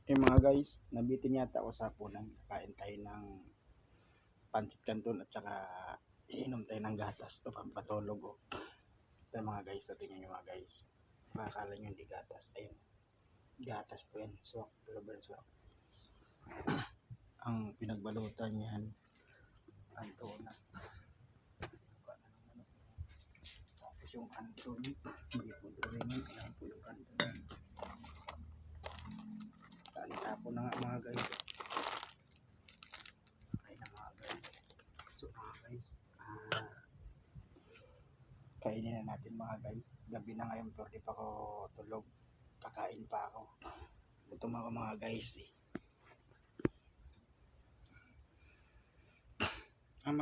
Mga guys, nabitin yata ako sa hapunan. Kain tayo ng pancit canton at saka iinom tayo ng gatas. Ito pampatulog oh. Ito mga guys, so tingnan nyo mga guys. Makakala nyo hindi gatas. Ayun, gatas po yan. Swak, rubber swak. Ang pinagbalutan yan, ang tuna. Tapos yung canton, hindi po drawing. Ayan po yung canton. Tapo na nga mga guys. Okay na mga guys. So mga guys, kainin na natin mga guys. Gabi na ngayon pero di pa ako tulog. Kakain pa ako. Gutom ako mga guys eh. Ang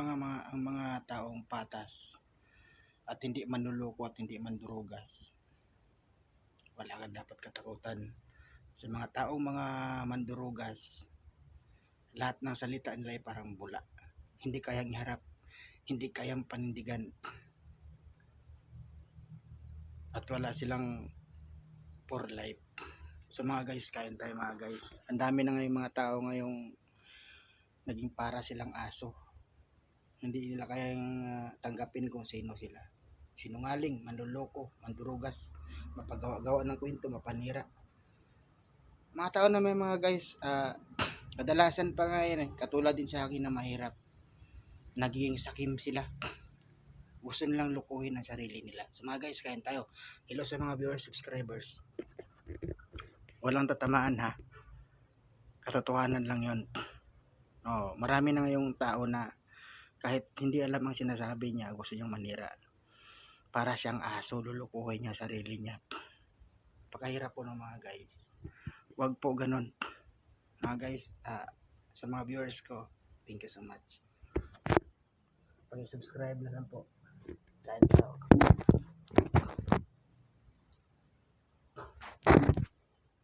mga taong patas at hindi manluloko at hindi mandurugas, wala kang dapat katakutan. Sa mga taong mga mandurugas, lahat ng salita nila ay parang bula. Hindi kayang iharap, hindi kayang panindigan. At wala silang for life. So mga guys, kain tayo mga guys. Ang dami na ngayong mga tao ngayong naging para silang aso. Hindi nila kayang tanggapin kung sino sila. Sinungaling, manluloko, mandurugas, mapagawa-gawa ng kwento, mapanira. Mga tao na may mga guys, kadalasan pa nga yan katulad din sa akin na mahirap. Nagiging sakim sila. Gusto nilang lukuhin ang sarili nila. So mga guys, kain tayo. Hello sa mga viewers, subscribers. Walang tatamaan ha. Katotohanan lang yon. Oh, marami na ngayong tao na kahit hindi alam ang sinasabi niya, gusto niyang manira. Para siyang aso, lulukuhin niya sarili niya. Pakahirap po ng mga guys. Wag po ganun. Mga guys, sa mga viewers ko, thank you so much. Pag-subscribe na lang po. Kain tayo.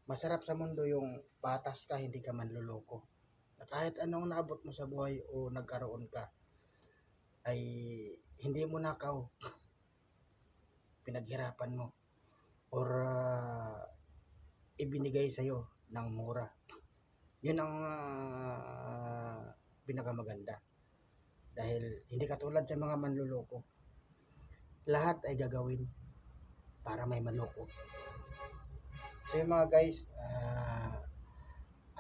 Masarap sa mundo yung patas ka, hindi ka manluloko. Kahit anong naabot mo sa buhay o nagkaroon ka, ay hindi mo nakaw, pinaghirapan mo or ibinigay sa'yo ng mura. Yun ang pinakamaganda. Dahil hindi katulad sa mga manluloko, lahat ay gagawin para may maloko. So yung mga guys,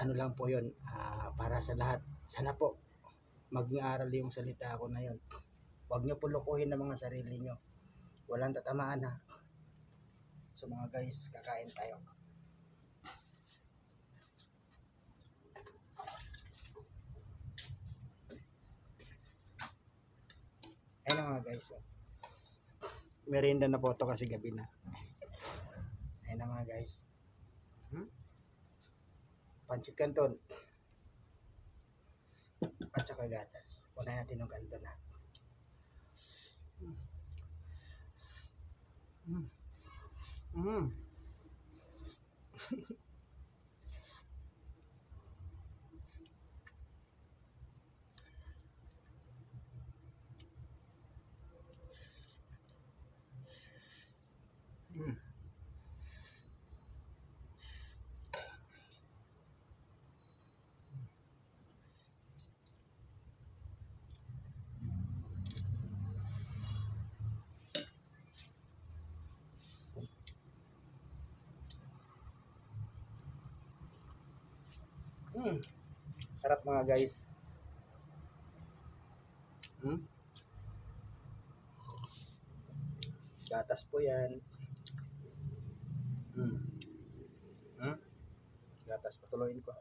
ano lang po yun, para sa lahat. Sana po maging aral yung salita ko na yun. Huwag nyo po lukuhin ng mga sarili nyo. Walang tatamaan ha. So mga guys, kakain tayo. Ayun na mga guys. Merienda na po ito kasi gabi na. Ayun na mga guys. Pancit canton. At saka gatas. Wala natin yung canton na. Sarap mga guys. Gatas po yan. Gatas, patuloyin ko.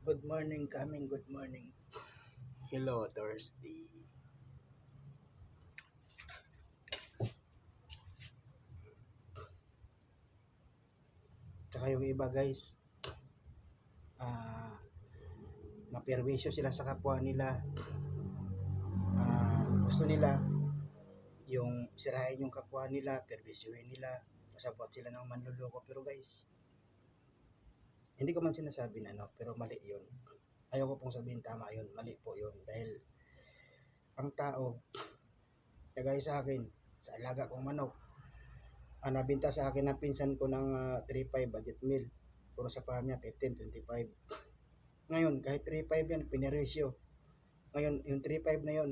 Good morning coming, good morning. Hello Thursday. Tsaka yung iba guys, maperwisyo sila sa kapwa nila. Gusto nila yung sirain yung kapwa nila, perwisyohin nila, masabot sila ng manluloko. Pero guys, hindi ko man sinasabi na pero mali yun. Ayoko pong sabihin tama yun, mali po yun. Dahil ang tao, kagaya sa akin, sa alaga kong manok, Nabinta sa akin ng pinsan ko ng 3.5 budget meal. Puro sa paham niya 15, 25. Ngayon, kahit 3.5 yan, piniresyo. Ngayon, yung 3.5 na yun,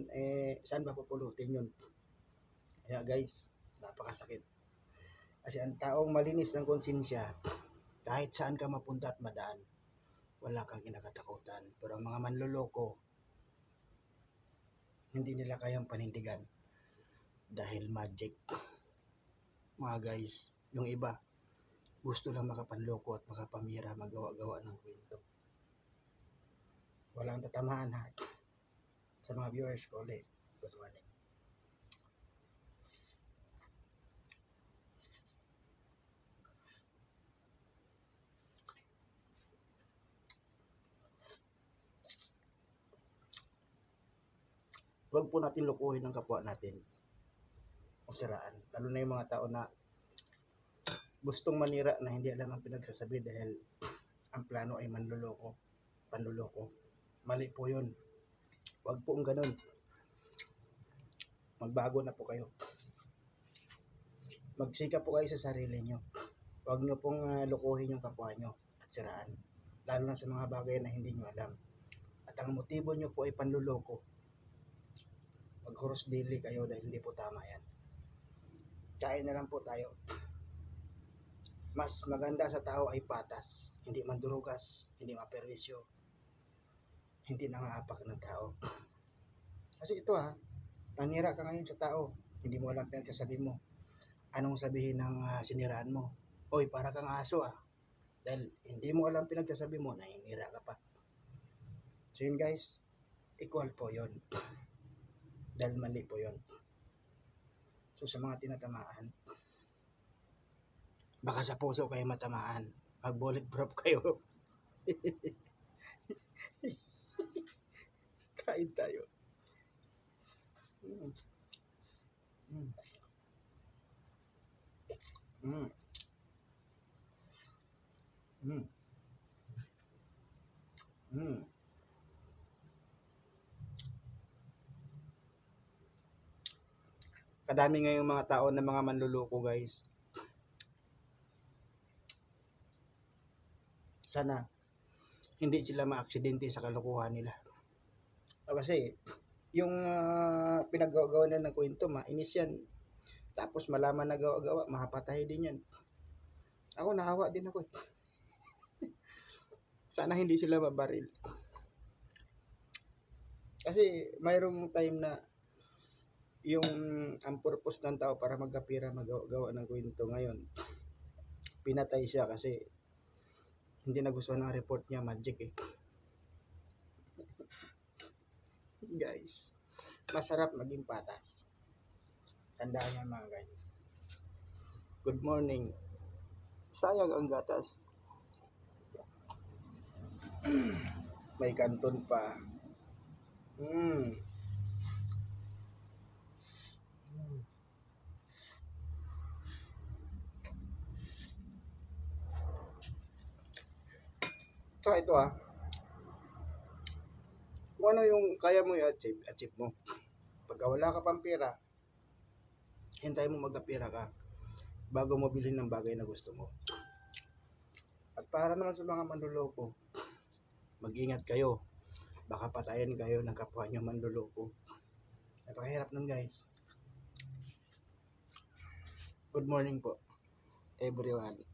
saan ba pupulutin yun? Kaya guys, napakasakit. Kasi ang taong malinis ng konsensya, kahit saan ka mapunta at madaan, wala kang kinakatakutan. Pero ang mga manloloko, hindi nila kayang panindigan dahil magic. Mga guys, yung iba, gusto lang makapanloko at makapamira, magawa-gawa ng kwento. Walang tatamaan ha. Sa mga viewers ko ulit, good morning. Huwag po natin lukuhin ng kapwa natin o siraan. Lalo na yung mga tao na gustong manira na hindi alam ang pinagsasabi dahil ang plano ay manluloko, panluloko. Mali po yun. Huwag po ang ganun. Magbago na po kayo. Magsikap po kayo sa sarili nyo. Huwag nyo pong lukuhin yung kapwa nyo at siraan. Lalo na sa mga bagay na hindi nyo alam. At ang motibo nyo po ay panluloko. Maghuros dili kayo dahil hindi po tama yan. Kain na lang po tayo. Mas maganda sa tao ay patas, hindi mandurugas, hindi maperwisyo, hindi nangaapak ng tao. Kasi ito nanira ka ngayon sa tao, hindi mo alam pinagsasabi mo. Anong sabihin ng siniraan mo? Oy, para kang aso Dahil hindi mo alam pinagsasabi mo, nahinira ka pa. So yun guys, equal po yun. Dahil mali po yun. So sa mga tinatamaan, baka sa puso kayo matamaan, mag bulletproof kayo. Kain tayo. Kadami ngayong mga tao na mga manluloko guys. Sana hindi sila maaksidente sa kalokohan nila. Kasi yung pinaggawa na ng kwento, mainis yan. Tapos malaman na gawa-gawa, mahapatay din yan. Ako nahawa din ako. Sana hindi sila mabaril. Kasi mayroong time na yung ang purpose ng tao para magkapira, magawa ng kwento, ngayon pinatay siya kasi hindi nagustuhan ng report niya, magic guys, masarap maging patas. Tandaan yan mga guys. Good morning. Sayang ang gatas. May kanton pa. So ito kung ano yung kaya mo i-achieve mo. Pagka wala ka pang pera, hintay mo magkapira ka bago mo bilhin ng bagay na gusto mo. At para naman sa mga manluloko, mag-ingat kayo. Baka patayin kayo ng kapwa nyo manluloko. Napakahirap nun guys. Good morning po everyone.